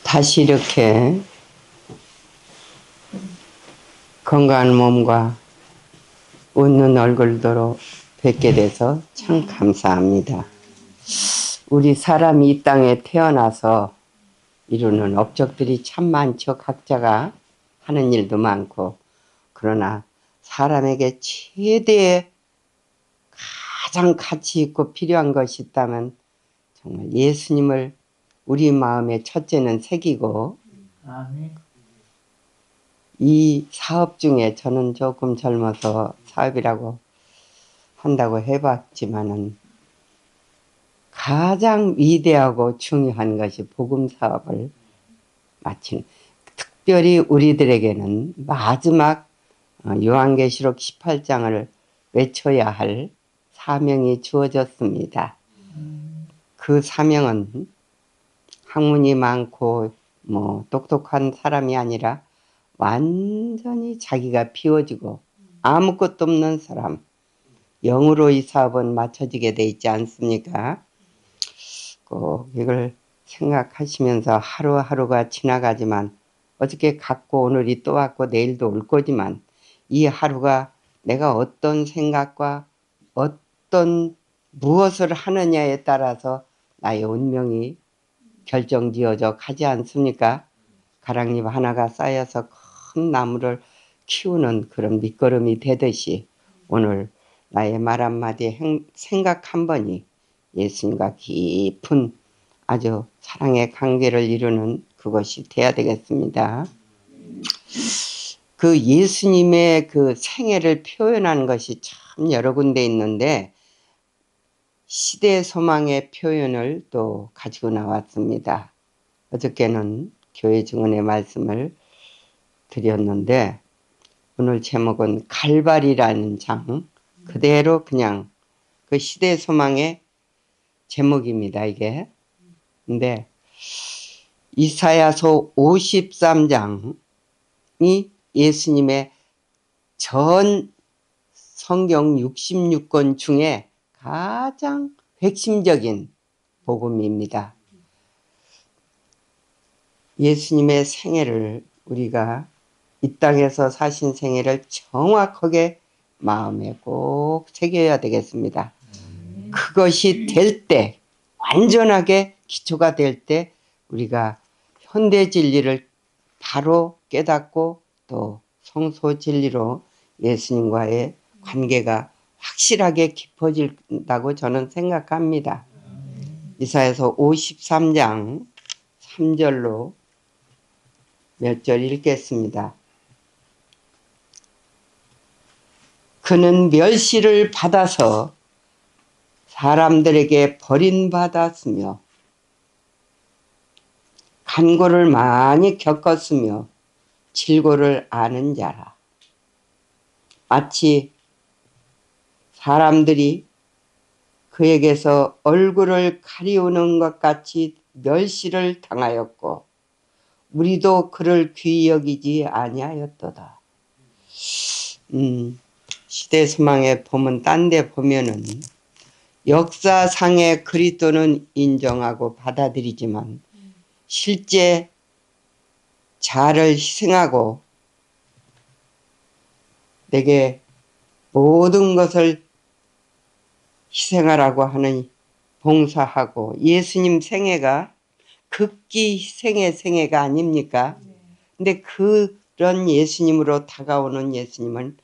다시 이렇게 건강한 몸과 웃는 얼굴로 뵙게 돼서 참 감사합니다. 우리 사람이 이 땅에 태어나서 이루는 업적들이 참 많죠. 각자가 하는 일도 많고. 그러나 사람에게 최대의 가장 가치 있고 필요한 것이 있다면 정말 예수님을 우리 마음의 첫째는 새기고, 이 사업 중에 저는 조금 젊어서 사업이라고 한다고 해봤지만은 가장 위대하고 중요한 것이 복음 사업을 마치는, 특별히 우리들에게는 마지막 요한계시록 18장을 외쳐야 할 사명이 주어졌습니다. 그 사명은 학문이 많고 똑똑한 사람이 아니라 완전히 자기가 비워지고 아무것도 없는 사람, 영으로 이 사업은 맞춰지게 돼 있지 않습니까? 꼭 이걸 생각하시면서 하루하루가 지나가지만, 어저께 갔고 오늘이 또 왔고 내일도 올 거지만, 이 하루가 내가 어떤 생각과 어떤 무엇을 하느냐에 따라서 나의 운명이 결정지어져 가지 않습니까? 가랑잎 하나가 쌓여서 큰 나무를 키우는 그런 밑거름이 되듯이, 오늘 나의 말 한마디, 생각 한 번이 예수님과 깊은 아주 사랑의 관계를 이루는 그것이 돼야 되겠습니다. 그 예수님의 그 생애를 표현하는 것이 참 여러 군데 있는데, 시대 소망의 표현을 또 가지고 나왔습니다. 어저께는 교회 증언의 말씀을 드렸는데, 오늘 제목은 갈발이라는 장, 그대로 그냥 그 시대 소망의 제목입니다, 이게. 근데 이사야서 53장이 예수님의 전 성경 66권 중에 가장 핵심적인 복음입니다. 예수님의 생애를, 우리가 이 땅에서 사신 생애를 정확하게 마음에 꼭 새겨야 되겠습니다. 그것이 될 때, 완전하게 기초가 될 때 우리가 현대 진리를 바로 깨닫고 또 성소 진리로 예수님과의 관계가 확실하게 깊어진다고 저는 생각합니다. 이사야서 53장 3절로 몇 절 읽겠습니다. 그는 멸시를 받아서 사람들에게 버림받았으며 간고를 많이 겪었으며 질고를 아는 자라. 마치 사람들이 그에게서 얼굴을 가리우는 것 같이 멸시를 당하였고 우리도 그를 귀히 여기지 아니하였도다. 시대 소망에 보면, 딴 데 보면은 역사상의 그리스도는 인정하고 받아들이지만 실제 자를 희생하고 내게 모든 것을 희생하라고 하는, 봉사하고, 예수님 생애가 극기 희생의 생애가 아닙니까? 근데 그런 예수님으로 다가오는 예수님을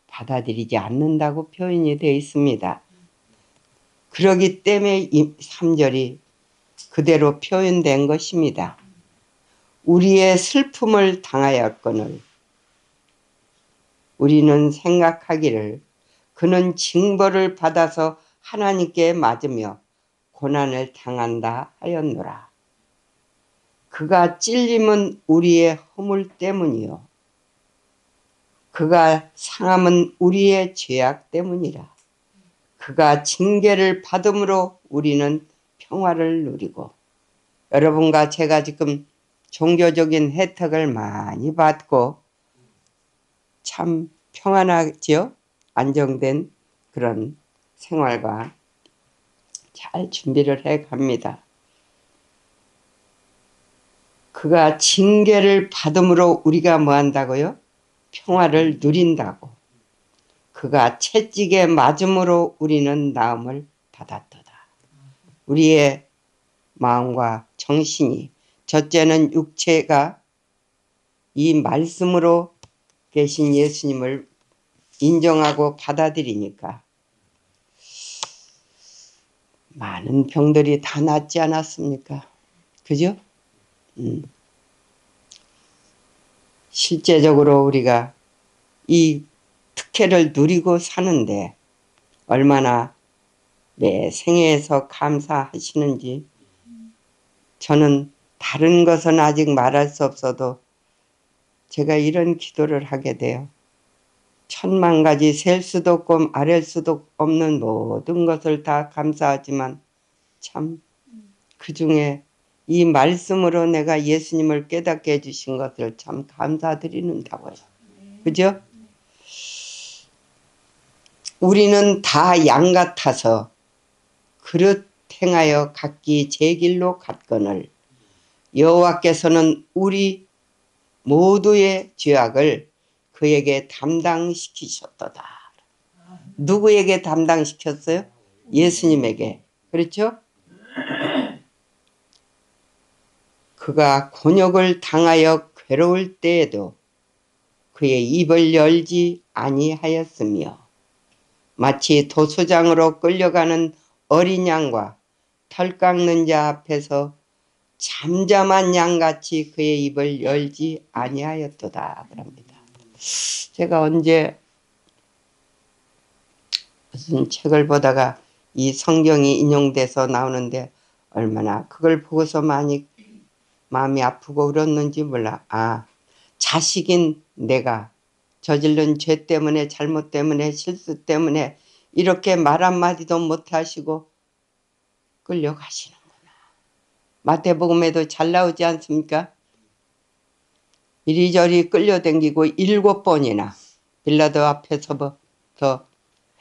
받아들이지 않는다고 표현이 되어 있습니다. 그러기 때문에 이 3절이 그대로 표현된 것입니다. 우리의 슬픔을 당하였거늘 우리는 생각하기를 그는 징벌을 받아서 하나님께 맞으며 고난을 당한다 하였노라. 그가 찔림은 우리의 허물 때문이요 그가 상함은 우리의 죄악 때문이라. 그가 징계를 받음으로 우리는 평화를 누리고, 여러분과 제가 지금 종교적인 혜택을 많이 받고 참 평안하죠? 안정된 그런 생활과 잘 준비를 해 갑니다. 그가 징계를 받음으로 우리가 뭐 한다고요? 평화를 누린다고. 그가 채찍에 맞음으로 우리는 나음을 받았도다. 우리의 마음과 정신이, 첫째는 육체가 이 말씀으로 계신 예수님을 인정하고 받아들이니까 많은 병들이 다 낫지 않았습니까? 그죠? 실제적으로 우리가 이 특혜를 누리고 사는데 얼마나 매 생애에서 감사하시는지, 저는 다른 것은 아직 말할 수 없어도 제가 이런 기도를 하게 돼요. 천만 가지 셀 수도 없고 아랠 수도 없는 모든 것을 다 감사하지만 참 그 중에 이 말씀으로 내가 예수님을 깨닫게 해주신 것을 참 감사드리는다고요. 그죠? 우리는 다 양 같아서 그릇 행하여 각기 제 길로 갔거늘 여호와께서는 우리 모두의 죄악을 그에게 담당시키셨도다. 누구에게 담당시켰어요? 예수님에게. 그렇죠? 그가 곤욕을 당하여 괴로울 때에도 그의 입을 열지 아니하였으며 마치 도수장으로 끌려가는 어린 양과 털 깎는 자 앞에서 잠잠한 양같이 그의 입을 열지 아니하였도다 그럽니다. 제가 언제 무슨 책을 보다가 이 성경이 인용돼서 나오는데 얼마나 그걸 보고서 많이 마음이 아프고 울었는지 몰라. 자식인 내가 저지른 죄 때문에, 잘못 때문에, 실수 때문에 이렇게 말 한마디도 못하시고 끌려가시는구나. 마태복음에도 잘 나오지 않습니까? 이리저리 끌려다니고 7번이나 빌라도 앞에서부터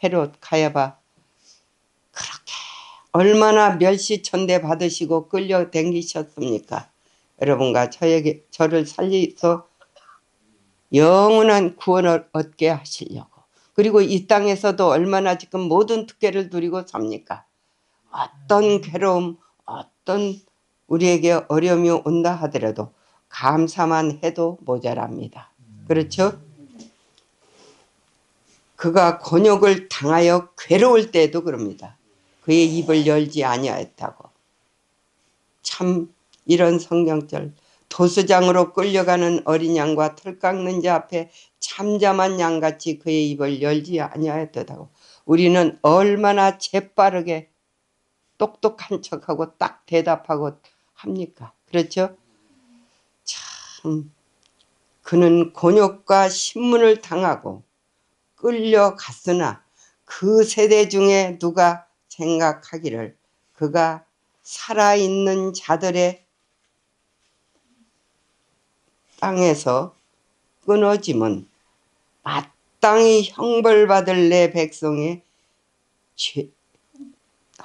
헤롯, 가야바 그렇게 얼마나 멸시천대 받으시고 끌려다니셨습니까? 여러분과 저를 살리서 영원한 구원을 얻게 하시려고. 그리고 이 땅에서도 얼마나 지금 모든 특혜를 누리고 삽니까? 어떤 괴로움, 어떤 우리에게 어려움이 온다 하더라도 감사만 해도 모자랍니다. 그렇죠? 그가 곤욕을 당하여 괴로울 때도 그럽니다. 그의 입을 열지 아니하였다고. 참 이런 성경절, 도수장으로 끌려가는 어린 양과 털 깎는 자 앞에 잠잠한 양같이 그의 입을 열지 아니하였다고. 우리는 얼마나 재빠르게 똑똑한 척하고 딱 대답하고 합니까? 그렇죠? 참 그는 곤욕과 신문을 당하고 끌려갔으나 그 세대 중에 누가 생각하기를 그가 살아있는 자들의 땅에서 끊어짐은 마땅히 형벌받을 내 백성의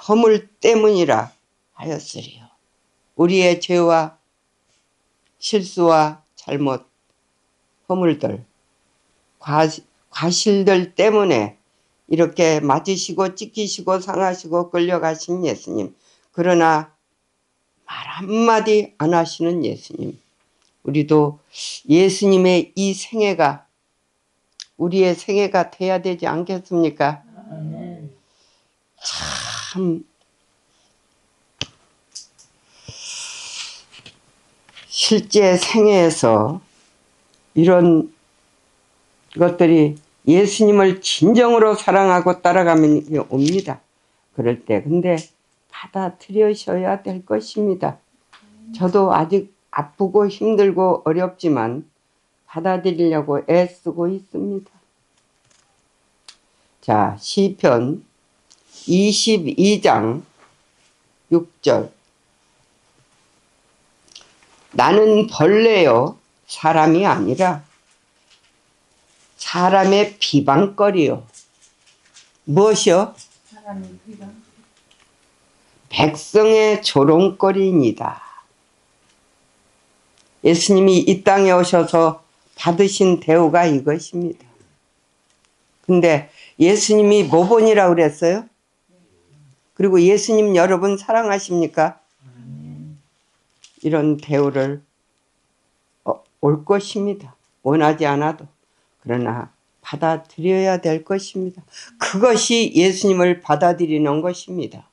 허물 때문이라 하였으리요. 우리의 죄와 실수와 잘못, 허물들, 과실들 때문에 이렇게 맞으시고 찢기시고 상하시고 끌려가신 예수님. 그러나 말 한마디 안 하시는 예수님. 우리도 예수님의 이 생애가 우리의 생애가 돼야 되지 않겠습니까? 참 실제 생애에서 이런 것들이 예수님을 진정으로 사랑하고 따라가면 옵니다. 그럴 때 근데 받아들여셔야 될 것입니다. 저도 아직 아프고 힘들고 어렵지만 받아들이려고 애쓰고 있습니다. 자, 시편 22장 6절. 나는 벌레요 사람이 아니라 사람의 비방거리요. 무엇이요? 사람의 비방. 백성의 조롱거리입니다. 예수님이 이 땅에 오셔서 받으신 대우가 이것입니다. 근데 예수님이 모본이라고 그랬어요? 그리고 예수님 여러분 사랑하십니까? 이런 대우를 올 것입니다. 원하지 않아도. 그러나 받아들여야 될 것입니다. 그것이 예수님을 받아들이는 것입니다.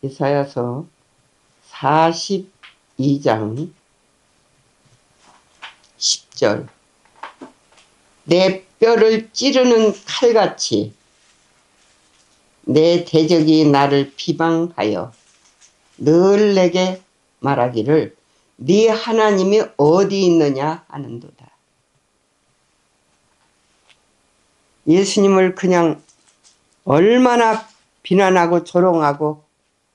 이사야서 42장 10절 내 뼈를 찌르는 칼같이 내 대적이 나를 비방하여 늘 내게 말하기를 네 하나님이 어디 있느냐 하는도다. 예수님을 그냥 얼마나 비난하고 조롱하고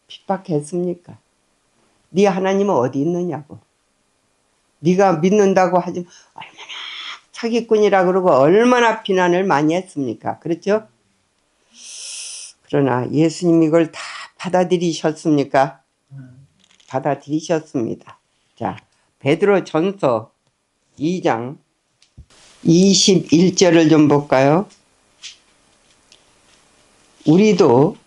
핍박했습니까? 네 하나님은 어디 있느냐고. 네가 믿는다고 하지 얼마나 사기꾼이라 그러고 얼마나 비난을 많이 했습니까? 그렇죠? 그러나 예수님 이걸 다 받아들이셨습니까? 받아들이셨습니다. 자, 베드로전서 2장 21절을 좀 볼까요? 우리도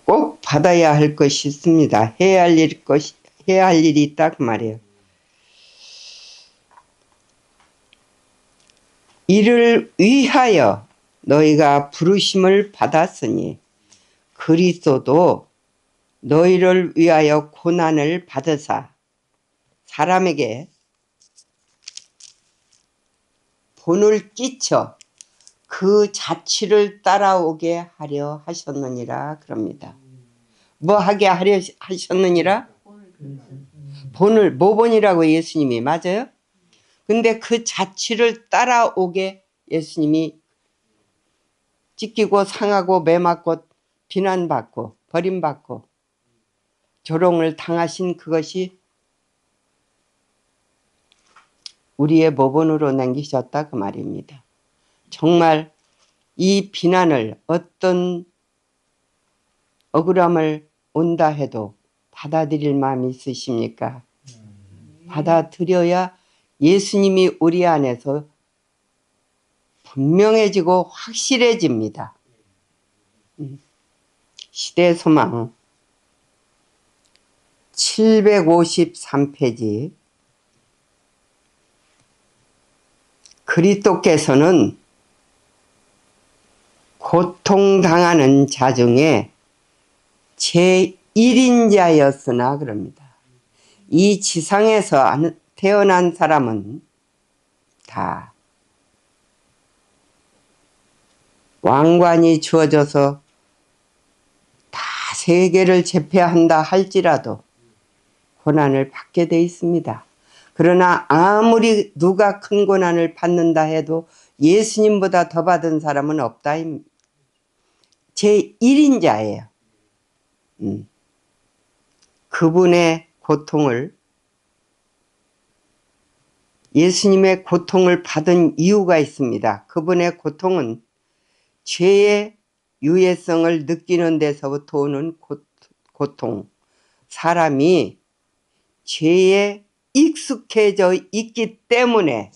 꼭 받아야 할 것이 있습니다. 해야 할 일이 있다 그 말이에요. 이를 위하여 너희가 부르심을 받았으니 그리스도도 너희를 위하여 고난을 받으사 사람에게 본을 끼쳐 그 자취를 따라오게 하려 하셨느니라 그럽니다. 뭐 하게 하려 하셨느니라? 본을 모본이라고 예수님이 맞아요? 근데 그 자취를 따라오게 예수님이 찢기고 상하고 매맞고 비난받고 버림받고 조롱을 당하신 그것이 우리의 모본으로 남기셨다 그 말입니다. 정말 이 비난을 어떤 억울함을 온다 해도 받아들일 마음이 있으십니까? 받아들여야 예수님이 우리 안에서 분명해지고 확실해집니다. 시대소망 753페이지 그리스도께서는 고통당하는 자 중에 제1인자였으나 그럽니다. 이 지상에서 태어난 사람은 다 왕관이 주어져서 다 세계를 제패한다 할지라도 고난을 받게 돼 있습니다. 그러나 아무리 누가 큰 고난을 받는다 해도 예수님보다 더 받은 사람은 없다. 제1인자예요. 그분의 고통을 예수님의 고통을 받은 이유가 있습니다. 그분의 고통은 죄의 유해성을 느끼는 데서부터 오는 고통. 사람이 죄에 익숙해져 있기 때문에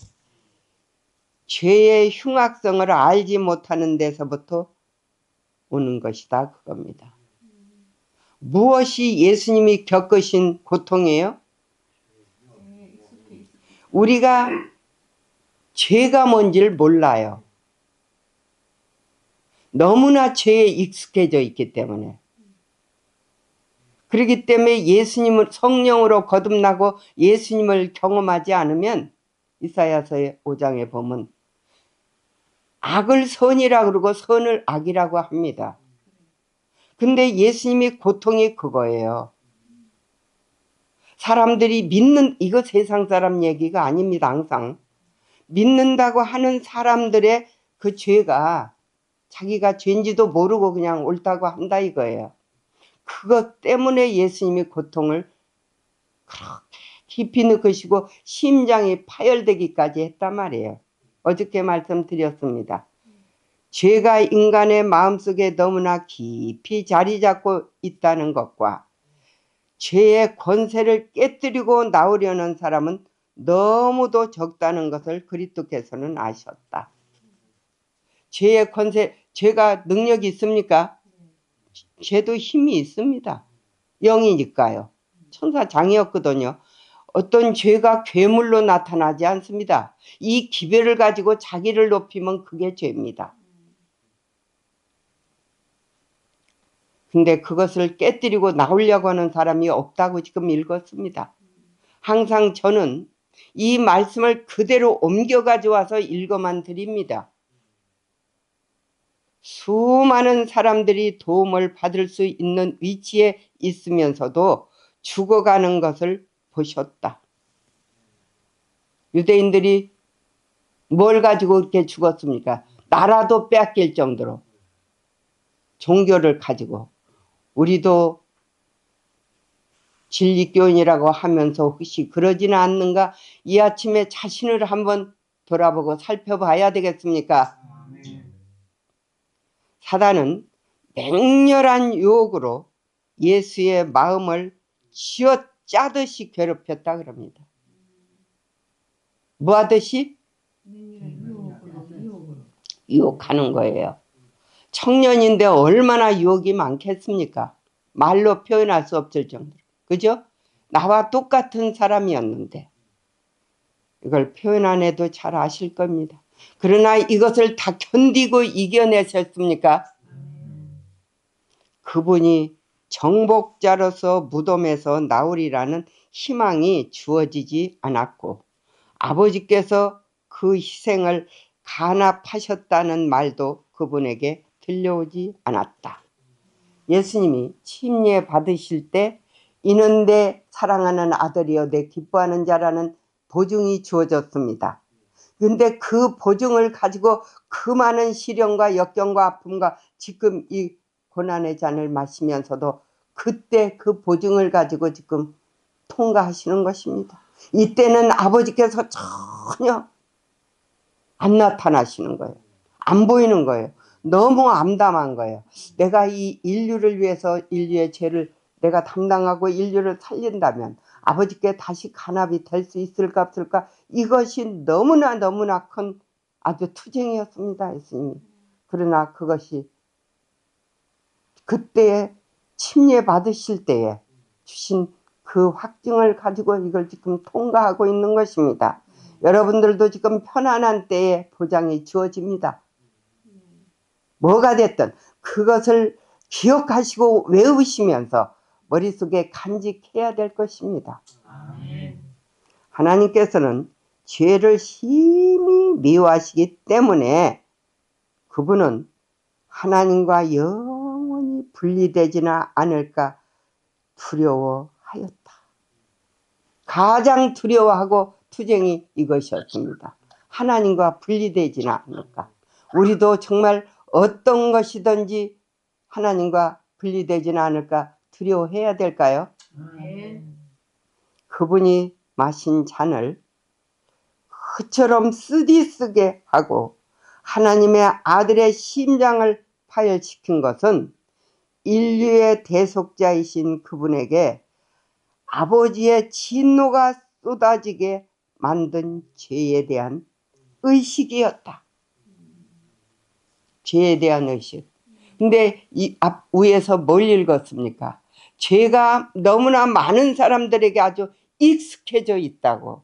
죄의 흉악성을 알지 못하는 데서부터 오는 것이다 그겁니다. 무엇이 예수님이 겪으신 고통이에요? 우리가 죄가 뭔지를 몰라요. 너무나 죄에 익숙해져 있기 때문에. 그렇기 때문에 예수님을 성령으로 거듭나고 예수님을 경험하지 않으면 이사야서 5장에 보면 악을 선이라 그러고 선을 악이라고 합니다. 근데 예수님의 고통이 그거예요. 사람들이 이거 세상 사람 얘기가 아닙니다. 항상 믿는다고 하는 사람들의 그 죄가 자기가 죄인지도 모르고 그냥 옳다고 한다 이거예요. 그것 때문에 예수님이 고통을 그렇게 깊이 느끼시고 심장이 파열되기까지 했단 말이에요. 어저께 말씀드렸습니다. 죄가 인간의 마음속에 너무나 깊이 자리 잡고 있다는 것과 죄의 권세를 깨뜨리고 나오려는 사람은 너무도 적다는 것을 그리스도께서는 아셨다. 죄의 권세, 죄가 능력이 있습니까? 죄도 힘이 있습니다. 영이니까요. 천사장이었거든요. 어떤 죄가 괴물로 나타나지 않습니다. 이 기별을 가지고 자기를 높이면 그게 죄입니다. 근데 그것을 깨뜨리고 나오려고 하는 사람이 없다고 지금 읽었습니다. 항상 저는 이 말씀을 그대로 옮겨 가져와서 읽어만 드립니다. 수많은 사람들이 도움을 받을 수 있는 위치에 있으면서도 죽어가는 것을 보셨다. 유대인들이 뭘 가지고 그렇게 죽었습니까? 나라도 빼앗길 정도로 종교를 가지고. 우리도 진리교인이라고 하면서 혹시 그러지는 않는가? 이 아침에 자신을 한번 돌아보고 살펴봐야 되겠습니까? 사단은 맹렬한 유혹으로 예수의 마음을 쥐어짜듯이 괴롭혔다 그럽니다. 뭐 하듯이? 유혹하는 거예요. 청년인데 얼마나 유혹이 많겠습니까? 말로 표현할 수 없을 정도로. 그죠? 나와 똑같은 사람이었는데 이걸 표현 안 해도 잘 아실 겁니다. 그러나 이것을 다 견디고 이겨내셨습니까? 그분이 정복자로서 무덤에서 나오리라는 희망이 주어지지 않았고 아버지께서 그 희생을 간합하셨다는 말도 그분에게 들려오지 않았다. 예수님이 침례 받으실 때 이는 내 사랑하는 아들이여 내 기뻐하는 자라는 보증이 주어졌습니다. 그런데 그 보증을 가지고 그 많은 시련과 역경과 아픔과 지금 이 고난의 잔을 마시면서도 그때 그 보증을 가지고 지금 통과하시는 것입니다. 이때는 아버지께서 전혀 안 나타나시는 거예요. 안 보이는 거예요. 너무 암담한 거예요. 내가 이 인류를 위해서 인류의 죄를 내가 담당하고 인류를 살린다면 아버지께 다시 간합이 될 수 있을까 없을까? 이것이 너무나 큰 아주 투쟁이었습니다. 예수님이. 그러나 그것이 그때에 침례 받으실 때에 주신 그 확증을 가지고 이걸 지금 통과하고 있는 것입니다. 여러분들도 지금 편안한 때에 보장이 주어집니다. 뭐가 됐든 그것을 기억하시고 외우시면서 머릿속에 간직해야 될 것입니다. 하나님께서는 죄를 심히 미워하시기 때문에 그분은 하나님과 영원히 분리되지는 않을까 두려워하였다. 가장 두려워하고 투쟁이 이것이었습니다. 하나님과 분리되지는 않을까. 우리도 정말 어떤 것이든지 하나님과 분리되지는 않을까 두려워해야 될까요? 그분이 마신 잔을 그처럼 쓰디쓰게 하고 하나님의 아들의 심장을 파열시킨 것은 인류의 대속자이신 그분에게 아버지의 진노가 쏟아지게 만든 죄에 대한 의식이었다. 죄에 대한 의식. 근데 이 앞 위에서 뭘 읽었습니까? 죄가 너무나 많은 사람들에게 아주 익숙해져 있다고.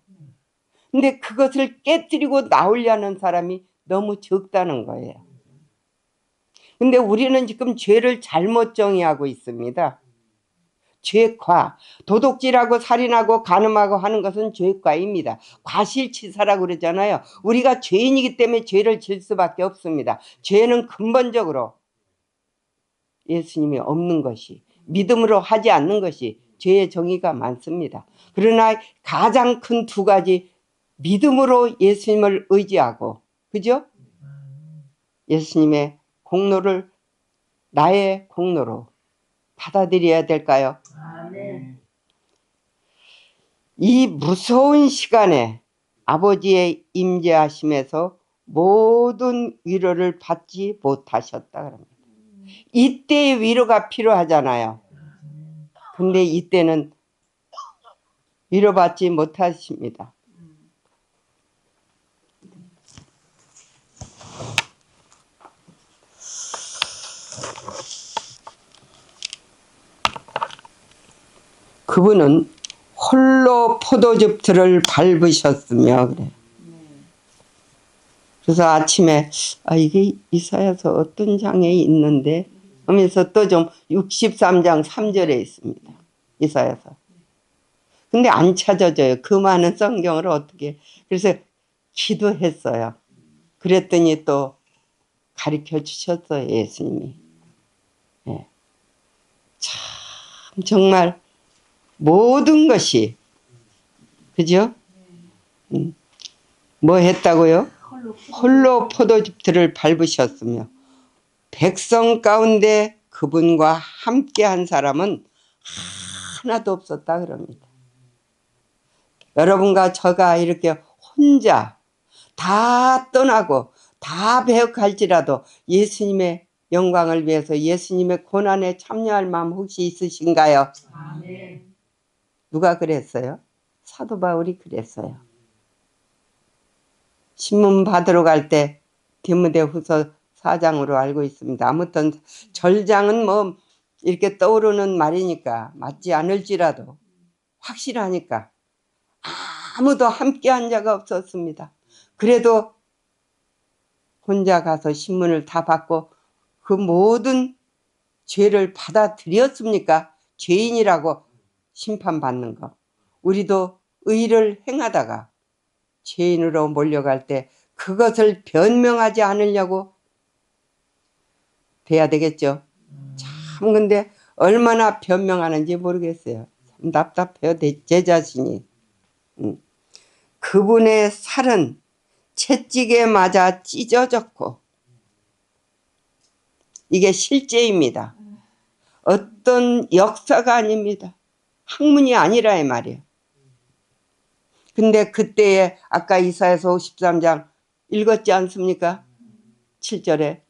근데 그것을 깨뜨리고 나오려는 사람이 너무 적다는 거예요. 근데 우리는 지금 죄를 잘못 정의하고 있습니다. 죄과 도둑질하고 살인하고 간음하고 하는 것은 죄과입니다. 과실치사라고 그러잖아요. 우리가 죄인이기 때문에 죄를 질 수밖에 없습니다. 죄는 근본적으로 예수님이 없는 것이, 믿음으로 하지 않는 것이 죄의 정의가 많습니다. 그러나 가장 큰 두 가지, 믿음으로 예수님을 의지하고, 그죠? 예수님의 공로를 나의 공로로 받아들여야 될까요? 아멘. 이 무서운 시간에 아버지의 임재하심에서 모든 위로를 받지 못하셨다 그럽니다. 이때의 위로가 필요하잖아요. 근데 이때는 위로받지 못하십니다. 그분은 홀로 포도즙들을 밟으셨으며 그래. 그래서 아침에 이게 이사야서 어떤 장에 있는데 하면서 또 좀 63장 3절에 있습니다. 이사야서. 근데 안 찾아져요. 그 많은 성경을 어떻게. 그래서 기도했어요. 그랬더니 또 가르쳐 주셨어요. 예수님이. 네. 참 정말 모든 것이 그죠? 뭐 했다고요? 홀로 포도즙들을 밟으셨으며 백성 가운데 그분과 함께한 사람은 하나도 없었다 그럽니다. 여러분과 저가 이렇게 혼자 다 떠나고 다 배역할지라도 예수님의 영광을 위해서 예수님의 고난에 참여할 마음 혹시 있으신가요? 아멘. 누가 그랬어요? 사도 바울이 그랬어요. 신문 받으러 갈 때 디모데후서 4장으로 알고 있습니다. 아무튼 절장은 뭐 이렇게 떠오르는 말이니까 맞지 않을지라도 확실하니까 아무도 함께한 자가 없었습니다. 그래도 혼자 가서 신문을 다 받고 그 모든 죄를 받아들였습니까? 죄인이라고 심판받는 거. 우리도 의를 행하다가 죄인으로 몰려갈 때 그것을 변명하지 않으려고 돼야 되겠죠. 참 근데 얼마나 변명하는지 모르겠어요. 참 답답해요. 제 자신이. 그분의 살은 채찍에 맞아 찢어졌고 이게 실제입니다. 어떤 역사가 아닙니다. 학문이 아니라 이 말이에요. 근데 그때에 아까 이사야서 53장 읽었지 않습니까? 7절에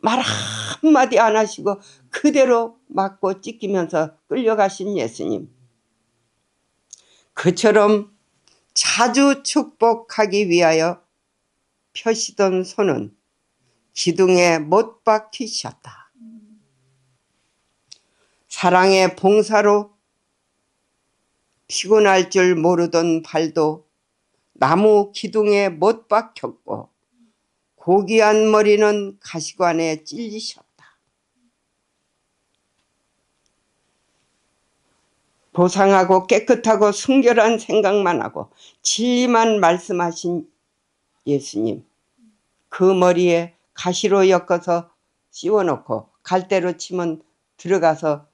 말 한마디 안 하시고 그대로 맞고 찢기면서 끌려가신 예수님. 그처럼 자주 축복하기 위하여 펴시던 손은 기둥에 못 박히셨다. 사랑의 봉사로 피곤할 줄 모르던 발도 나무 기둥에 못 박혔고 고귀한 머리는 가시관에 찔리셨다. 보상하고 깨끗하고 순결한 생각만 하고 진리만 말씀하신 예수님. 그 머리에 가시로 엮어서 씌워놓고 갈대로 치면 들어가서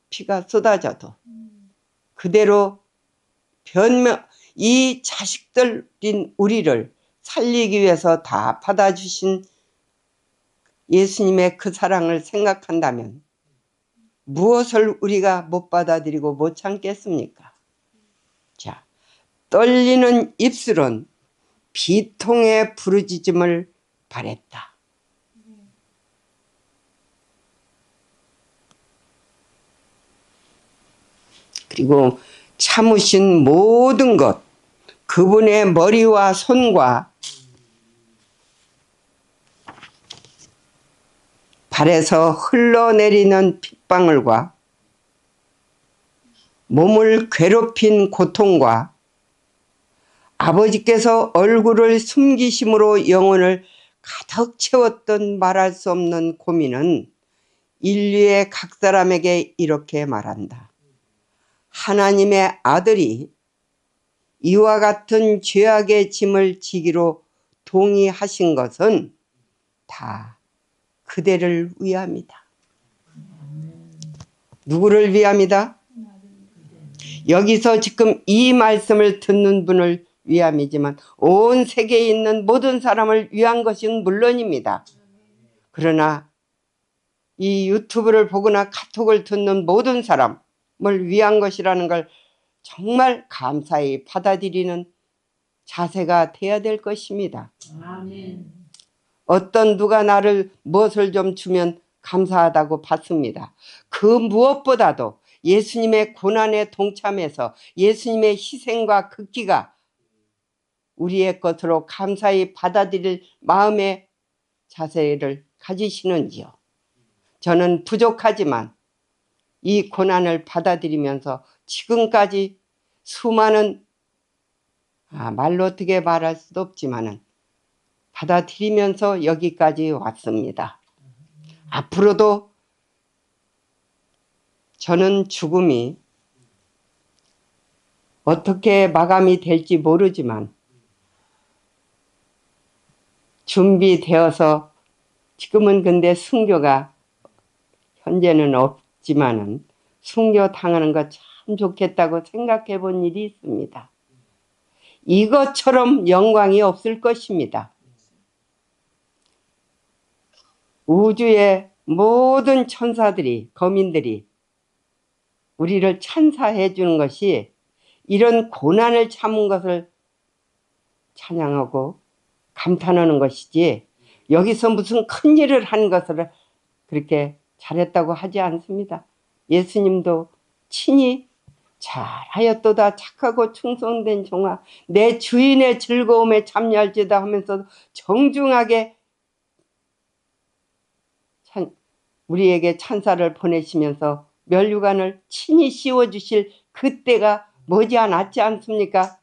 피가 쏟아져도 그대로 이 자식들인 우리를 살리기 위해서 다 받아주신 예수님의 그 사랑을 생각한다면 무엇을 우리가 못 받아들이고 못 참겠습니까? 자, 떨리는 입술은 비통의 부르짖음을 바랬다. 그리고 참으신 모든 것, 그분의 머리와 손과 발에서 흘러내리는 핏방울과 몸을 괴롭힌 고통과 아버지께서 얼굴을 숨기심으로 영혼을 가득 채웠던 말할 수 없는 고민은 인류의 각 사람에게 이렇게 말한다. 하나님의 아들이 이와 같은 죄악의 짐을 지기로 동의하신 것은 다 그대를 위함이다. 누구를 위함이다? 여기서 지금 이 말씀을 듣는 분을 위함이지만 온 세계에 있는 모든 사람을 위한 것은 물론입니다. 그러나 이 유튜브를 보거나 카톡을 듣는 모든 사람을 위한 것이라는 걸 정말 감사히 받아들이는 자세가 돼야 될 것입니다. 아멘. 어떤 누가 나를 무엇을 좀 주면 감사하다고 받습니다. 그 무엇보다도 예수님의 고난에 동참해서 예수님의 희생과 극기가 우리의 것으로 감사히 받아들일 마음의 자세를 가지시는지요. 저는 부족하지만 이 고난을 받아들이면서 지금까지 수많은 말로 어떻게 말할 수도 없지만은 받아들이면서 여기까지 왔습니다. 앞으로도 저는 죽음이 어떻게 마감이 될지 모르지만 준비되어서 지금은 근데 순교가 현재는 없지만은 순교 당하는 거 참 좋겠다고 생각해 본 일이 있습니다. 이것처럼 영광이 없을 것입니다. 우주의 모든 천사들이, 거민들이 우리를 찬사해 주는 것이 이런 고난을 참은 것을 찬양하고 감탄하는 것이지, 여기서 무슨 큰 일을 한 것을 그렇게 잘했다고 하지 않습니다. 예수님도 친히 잘하였도다 착하고 충성된 종아, 내 주인의 즐거움에 참여할지다 하면서 정중하게 우리에게 찬사를 보내시면서 면류관을 친히 씌워주실 그때가 머지않았지 않습니까?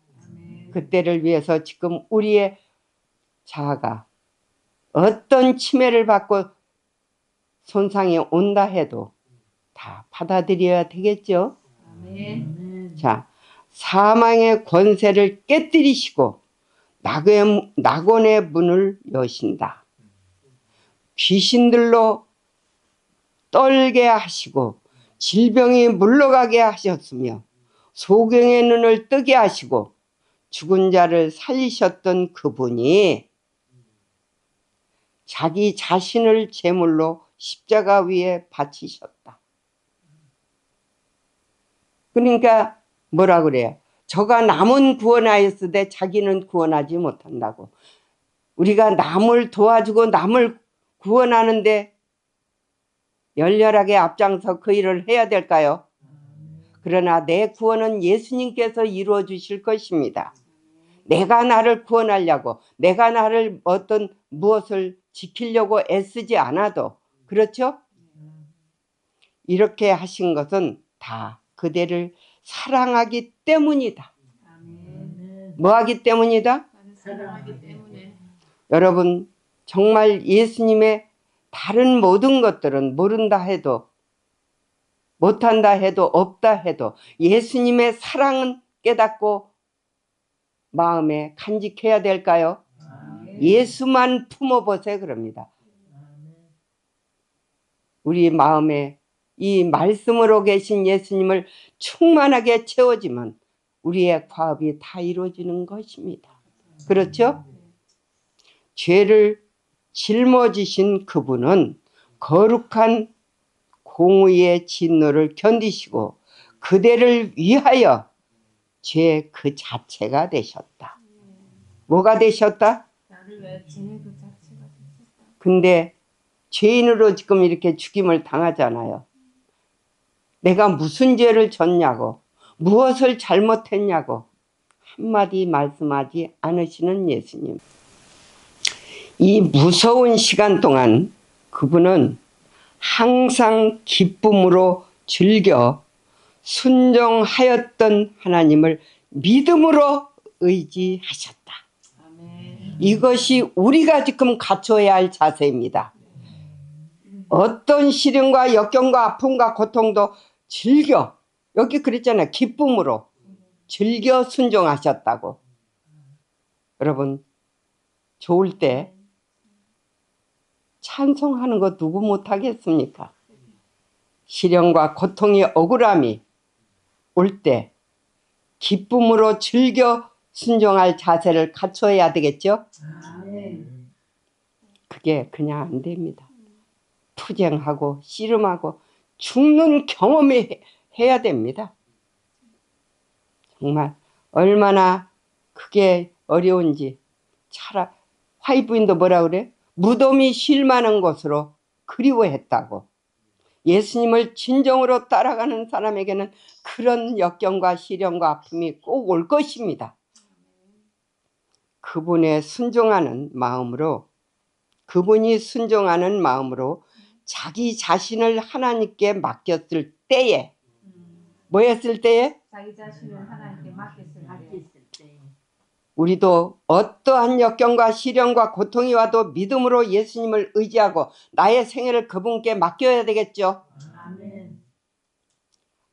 그때를 위해서 지금 우리의 자아가 어떤 침해를 받고 손상이 온다 해도 다 받아들여야 되겠죠. 자, 사망의 권세를 깨뜨리시고 낙원의 문을 여신다. 귀신들로 떨게 하시고 질병이 물러가게 하셨으며 소경의 눈을 뜨게 하시고 죽은 자를 살리셨던 그분이 자기 자신을 제물로 십자가 위에 바치셨다. 그러니까 뭐라 그래요? 저가 남은 구원하였으되 자기는 구원하지 못한다고. 우리가 남을 도와주고 남을 구원하는데 열렬하게 앞장서 그 일을 해야 될까요? 그러나 내 구원은 예수님께서 이루어 주실 것입니다. 내가 나를 구원하려고, 내가 나를 어떤 무엇을 지키려고 애쓰지 않아도, 그렇죠? 이렇게 하신 것은 다 그대를 사랑하기 때문이다. 뭐 하기 때문이다? 사랑하기 때문에. 여러분, 정말 예수님의 다른 모든 것들은 모른다 해도, 못한다 해도, 없다 해도 예수님의 사랑은 깨닫고 마음에 간직해야 될까요? 예수만 품어보세요. 그럽니다. 우리 마음에 이 말씀으로 계신 예수님을 충만하게 채워지면 우리의 과업이 다 이루어지는 것입니다. 그렇죠? 죄를 짊어지신 그분은 거룩한 공의의 진노를 견디시고 그대를 위하여 죄 그 자체가 되셨다. 뭐가 되셨다? 나를 위해 죄 그 자체가 되셨다. 근데 죄인으로 지금 이렇게 죽임을 당하잖아요. 내가 무슨 죄를 졌냐고, 무엇을 잘못했냐고 한마디 말씀하지 않으시는 예수님. 이 무서운 시간 동안 그분은 항상 기쁨으로 즐겨 순종하였던 하나님을 믿음으로 의지하셨다. 아멘. 이것이 우리가 지금 갖춰야 할 자세입니다. 어떤 시련과 역경과 아픔과 고통도 즐겨, 여기 그랬잖아요. 기쁨으로 즐겨 순종하셨다고. 여러분, 좋을 때 찬송하는 거 누구 못하겠습니까? 시련과 고통의 억울함이 올 때 기쁨으로 즐겨 순종할 자세를 갖춰야 되겠죠? 그게 그냥 안 됩니다. 투쟁하고 씨름하고 죽는 경험이 해야 됩니다. 정말 얼마나 그게 어려운지. 화이부인도 뭐라 그래? 무덤이 쉴 만한 곳으로 그리워했다고. 예수님을 진정으로 따라가는 사람에게는 그런 역경과 시련과 아픔이 꼭 올 것입니다. 그분이 순종하는 마음으로 자기 자신을 하나님께 맡겼을 때에, 뭐 했을 때에? 자기 자신을 하나님께 맡겼을 때 우리도 어떠한 역경과 시련과 고통이 와도 믿음으로 예수님을 의지하고 나의 생애를 그분께 맡겨야 되겠죠. 아멘.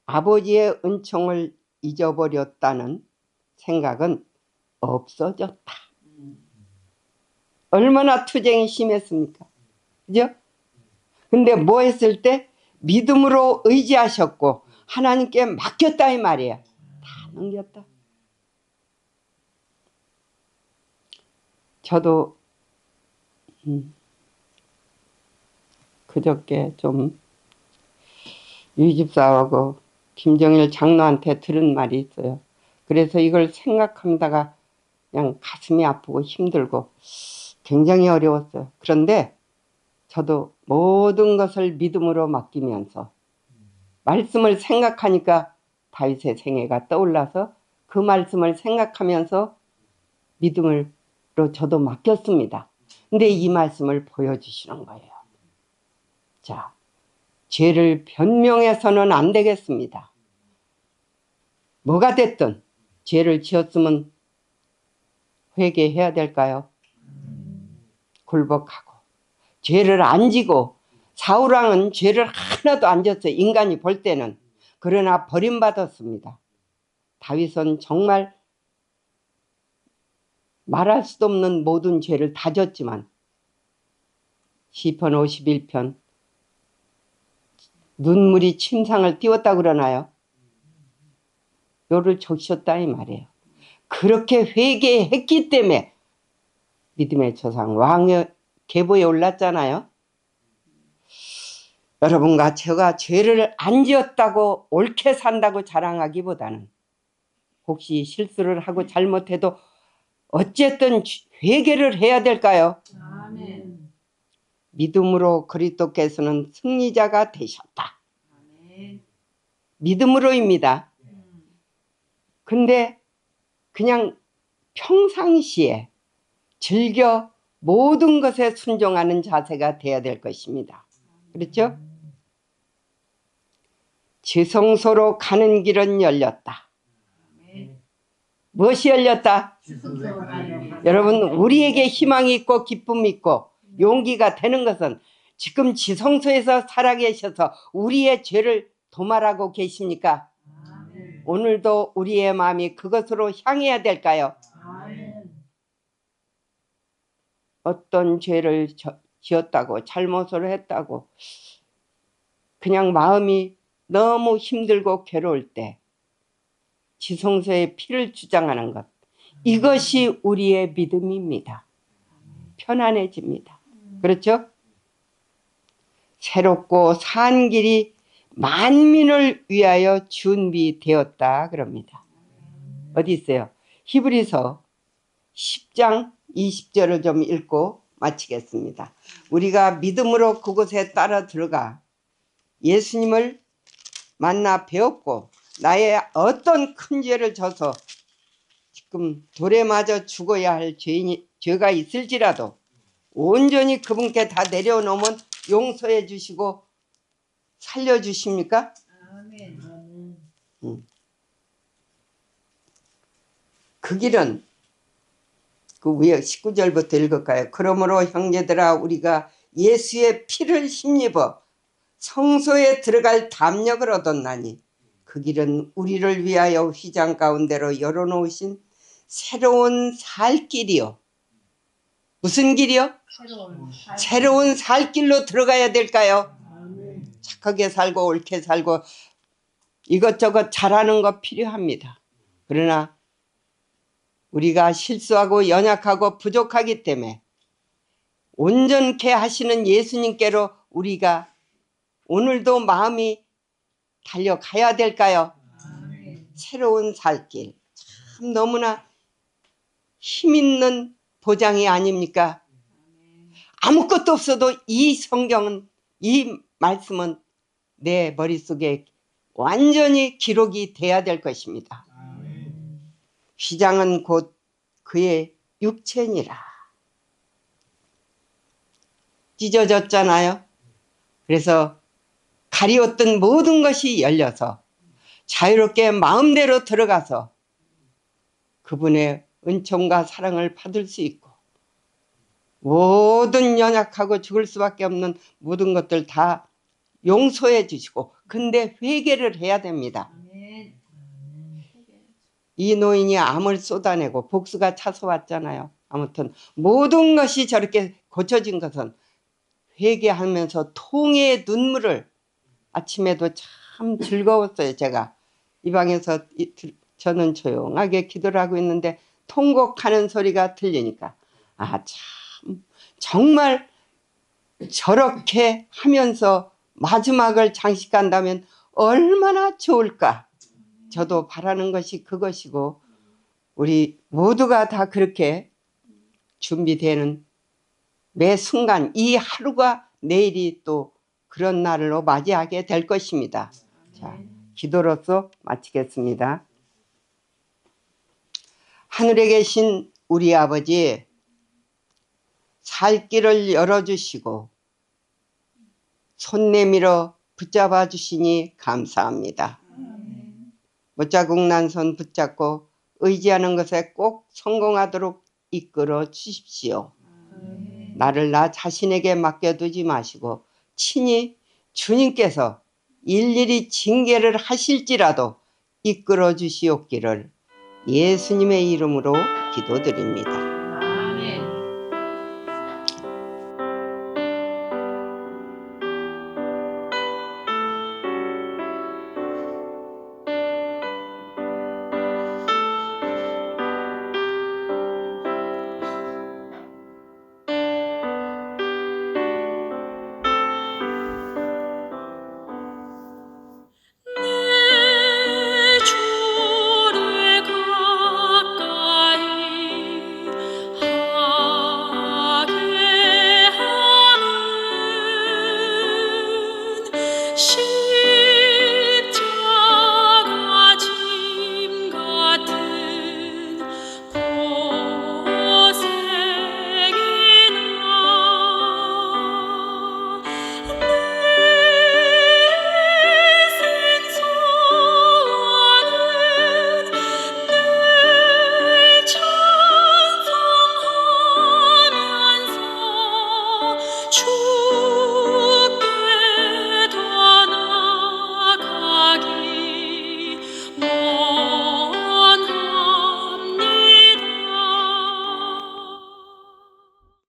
아버지의 은총을 잊어버렸다는 생각은 없어졌다. 얼마나 투쟁이 심했습니까? 그죠? 근데 뭐 했을 때? 믿음으로 의지하셨고 하나님께 맡겼다 이 말이에요. 다 넘겼다. 저도 그저께 좀 유집사하고 김정일 장로한테 들은 말이 있어요. 그래서 이걸 생각하다가 그냥 가슴이 아프고 힘들고 굉장히 어려웠어요. 그런데 저도 모든 것을 믿음으로 맡기면서 말씀을 생각하니까 다윗의 생애가 떠올라서 그 말씀을 생각하면서 믿음으로 저도 맡겼습니다. 근데 이 말씀을 보여주시는 거예요. 자, 죄를 변명해서는 안 되겠습니다. 뭐가 됐든 죄를 지었으면 회개해야 될까요? 굴복하고. 죄를 안 지고, 사울왕은 죄를 하나도 안 졌어요. 인간이 볼 때는. 그러나 버림받았습니다. 다윗은 정말 말할 수도 없는 모든 죄를 다 졌지만 시편 51편 눈물이 침상을 띄웠다고 그러나요? 뼈를 적셨다 이 말이에요. 그렇게 회개했기 때문에 믿음의 조상 왕의 계보에 올랐잖아요. 여러분과 제가 죄를 안 지었다고 옳게 산다고 자랑하기보다는 혹시 실수를 하고 잘못해도 어쨌든 회개를 해야 될까요? 아멘. 믿음으로 그리스도께서는 승리자가 되셨다. 아멘. 믿음으로입니다. 근데 그냥 평상시에 즐겨 모든 것에 순종하는 자세가 돼야 될 것입니다. 그렇죠? 지성소로 가는 길은 열렸다. 아멘. 무엇이 열렸다? 지성소로 가는 길. 여러분, 우리에게 희망이 있고 기쁨이 있고 용기가 되는 것은 지금 지성소에서 살아계셔서 우리의 죄를 도말하고 계십니까? 아멘. 오늘도 우리의 마음이 그것으로 향해야 될까요? 아멘. 어떤 죄를 지었다고 잘못을 했다고 그냥 마음이 너무 힘들고 괴로울 때 지성소에 피를 주장하는 것, 이것이 우리의 믿음입니다. 편안해집니다. 그렇죠? 새롭고 산 길이 만민을 위하여 준비되었다 그럽니다. 어디 있어요? 히브리서 10장 20절을 좀 읽고 마치겠습니다. 우리가 믿음으로 그곳에 따라 들어가 예수님을 만나 배웠고 나의 어떤 큰 죄를 져서 지금 돌에 맞아 죽어야 할 죄가 있을지라도 온전히 그분께 다 내려놓으면 용서해 주시고 살려주십니까? 아멘. 그 길은 그 위에 19절부터 읽을까요? 그러므로 형제들아 우리가 예수의 피를 힘입어 성소에 들어갈 담력을 얻었나니 그 길은 우리를 위하여 휘장 가운데로 열어놓으신 새로운 살 길이요. 무슨 길이요? 새로운 살 길로 들어가야 될까요? 착하게 살고 옳게 살고 이것저것 잘하는 거 필요합니다. 그러나 우리가 실수하고 연약하고 부족하기 때문에 온전케 하시는 예수님께로 우리가 오늘도 마음이 달려가야 될까요? 새로운 살길, 참 너무나 힘있는 보장이 아닙니까? 아무것도 없어도 이 성경은, 이 말씀은 내 머릿속에 완전히 기록이 돼야 될 것입니다. 휘장은 곧 그의 육체니라. 찢어졌잖아요. 그래서 가리웠던 모든 것이 열려서 자유롭게 마음대로 들어가서 그분의 은총과 사랑을 받을 수 있고 모든 연약하고 죽을 수밖에 없는 모든 것들 다 용서해 주시고 근데 회개를 해야 됩니다. 아멘. 이 노인이 암을 쏟아내고 복수가 차서왔잖아요. 아무튼 모든 것이 저렇게 고쳐진 것은 회개하면서 통의 눈물을 아침에도 참 즐거웠어요. 제가 이 방에서 저는 조용하게 기도를 하고 있는데 통곡하는 소리가 들리니까 아 참 정말 저렇게 하면서 마지막을 장식한다면 얼마나 좋을까. 저도 바라는 것이 그것이고 우리 모두가 다 그렇게 준비되는 매 순간 이 하루가 내일이 또 그런 날로 맞이하게 될 것입니다. 자, 기도로서 마치겠습니다. 하늘에 계신 우리 아버지, 살 길을 열어주시고 손 내밀어 붙잡아 주시니 감사합니다. 못자국 난 손 붙잡고 의지하는 것에 꼭 성공하도록 이끌어 주십시오. 나를 나 자신에게 맡겨두지 마시고 친히 주님께서 일일이 징계를 하실지라도 이끌어 주시옵기를 예수님의 이름으로 기도드립니다.